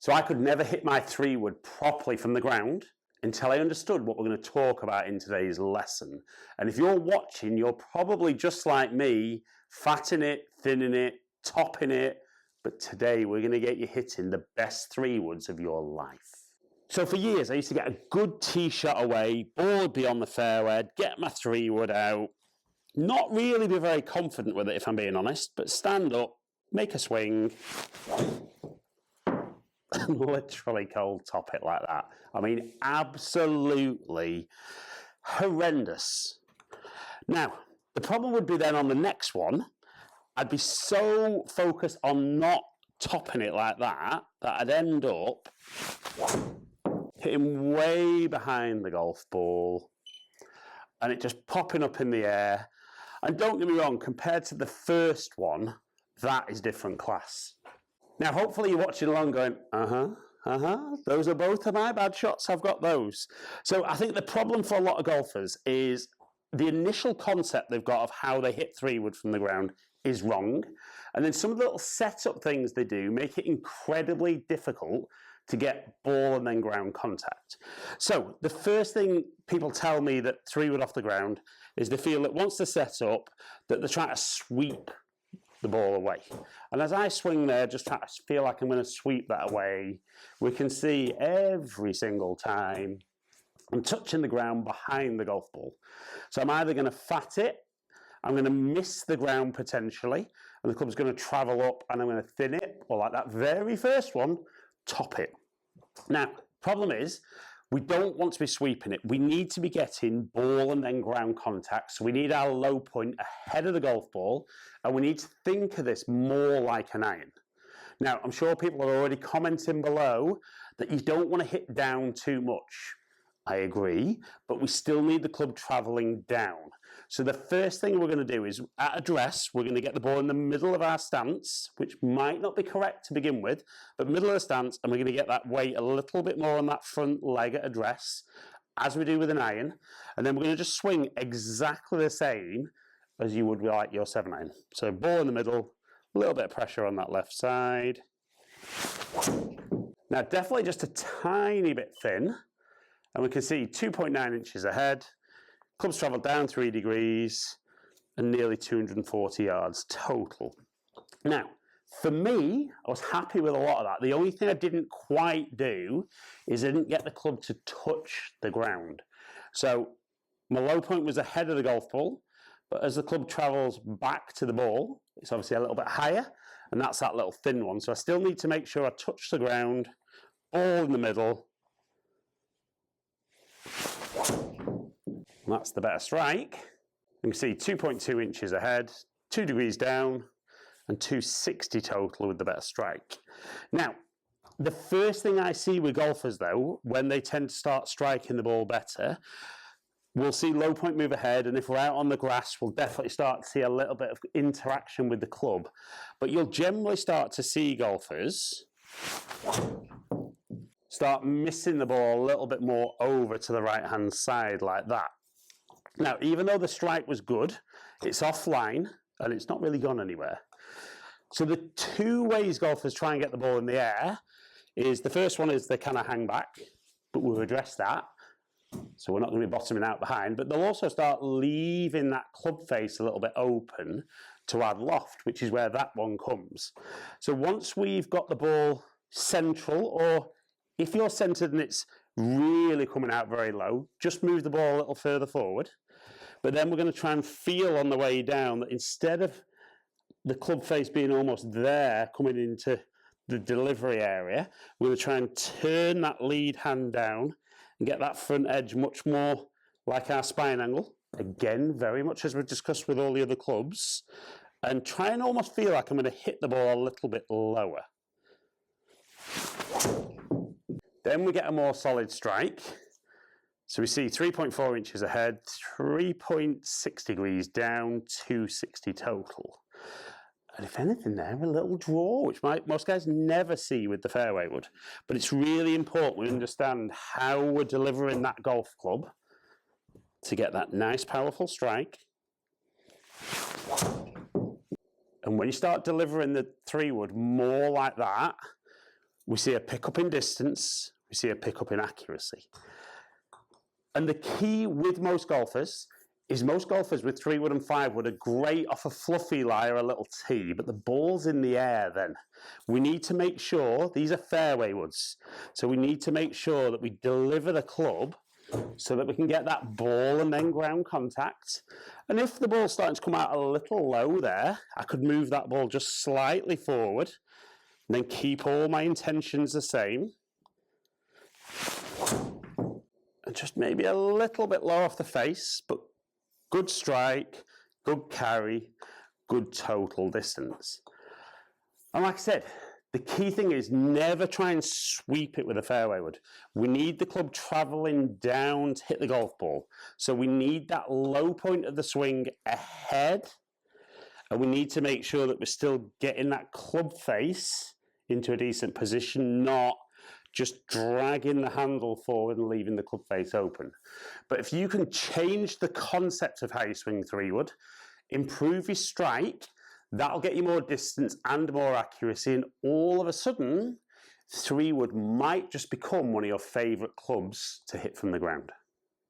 So I could never hit my 3-wood properly from the ground until I understood what we're going to talk about in today's lesson. And if you're watching, you're probably just like me, fatting it, thinning it, topping it. But today we're going to get you hitting the best 3-woods of your life. So for years, I used to get a good tee shot away, ball would be on the fairway, I'd get my 3-wood out, not really be very confident with it if I'm being honest, but stand up, make a swing, and literally cold top it like that. I mean, absolutely horrendous. Now, the problem would be then on the next one, I'd be so focused on not topping it like that, that I'd end up hitting way behind the golf ball and it just popping up in the air. And don't get me wrong, compared to the first one, that is different class. Now, hopefully you're watching along going, those are both of my bad shots, I've got those. So I think the problem for a lot of golfers is the initial concept they've got of how they hit 3-wood from the ground is wrong. And then some of the little setup things they do make it incredibly difficult to get ball and then ground contact. So the first thing people tell me that 3-wood off the ground is they feel that once they're set up, that they're trying to sweep the ball away. And as I swing there, just try to feel like I'm going to sweep that away, we can see every single time I'm touching the ground behind the golf ball. So I'm either going to fat it, I'm going to miss the ground potentially, and the club's going to travel up and I'm going to thin it, or like that very first one, top it. Now, problem is, we don't want to be sweeping it. We need to be getting ball and then ground contact. So we need our low point ahead of the golf ball, and we need to think of this more like an iron. Now, I'm sure people are already commenting below that you don't want to hit down too much. I agree, but we still need the club traveling down. So the first thing we're going to do is, at address, we're going to get the ball in the middle of our stance, which might not be correct to begin with, but middle of the stance, and we're going to get that weight a little bit more on that front leg at address, as we do with an iron, and then we're going to just swing exactly the same as you would like your 7-iron. So ball in the middle, a little bit of pressure on that left side. Now definitely just a tiny bit thin, and we can see 2.9 inches ahead. Club's travelled down 3 degrees and nearly 240 yards total. Now, for me, I was happy with a lot of that. The only thing I didn't quite do is I didn't get the club to touch the ground. So my low point was ahead of the golf ball, but as the club travels back to the ball, it's obviously a little bit higher, and that's that little thin one. So I still need to make sure I touch the ground, all in the middle. And that's the better strike. You can see 2.2 inches ahead, 2 degrees down, and 260 total with the better strike. Now, the first thing I see with golfers though, when they tend to start striking the ball better, we'll see low point move ahead, and if we're out on the grass, we'll definitely start to see a little bit of interaction with the club. But you'll generally start to see golfers start missing the ball a little bit more over to the right-hand side like that. Now, even though the strike was good, it's offline and it's not really gone anywhere. So the two ways golfers try and get the ball in the air is, the first one is they kind of hang back, but we've addressed that. So we're not going to be bottoming out behind, but they'll also start leaving that club face a little bit open to add loft, which is where that one comes. So once we've got the ball central, or if you're centered and it's really coming out very low, just move the ball a little further forward. But then we're going to try and feel on the way down that instead of the club face being almost there, coming into the delivery area, we're going to try and turn that lead hand down and get that front edge much more like our spine angle. Again, very much as we've discussed with all the other clubs. And try and almost feel like I'm going to hit the ball a little bit lower. Then we get a more solid strike. So we see 3.4 inches ahead, 3.6 degrees down, 260 total. And if anything there, a little draw, which most guys never see with the fairway wood. But it's really important we understand how we're delivering that golf club to get that nice, powerful strike. And when you start delivering the 3-wood more like that, we see a pickup in distance, we see a pickup in accuracy. And the key with most golfers is most golfers with 3-wood and 5-wood are great off a fluffy lie or a little tee, but the ball's in the air then. We need to make sure, these are fairway woods, so we need to make sure that we deliver the club so that we can get that ball and then ground contact. And if the ball's starting to come out a little low there, I could move that ball just slightly forward and then keep all my intentions the same. And just maybe a little bit low off the face, but good strike, good carry, good total distance. And like I said, the key thing is never try and sweep it with a fairway wood. We need the club travelling down to hit the golf ball. So we need that low point of the swing ahead, and we need to make sure that we're still getting that club face into a decent position, not just dragging the handle forward and leaving the club face open. But if you can change the concept of how you swing 3-wood, improve your strike, that'll get you more distance and more accuracy, and all of a sudden, 3-wood might just become one of your favourite clubs to hit from the ground.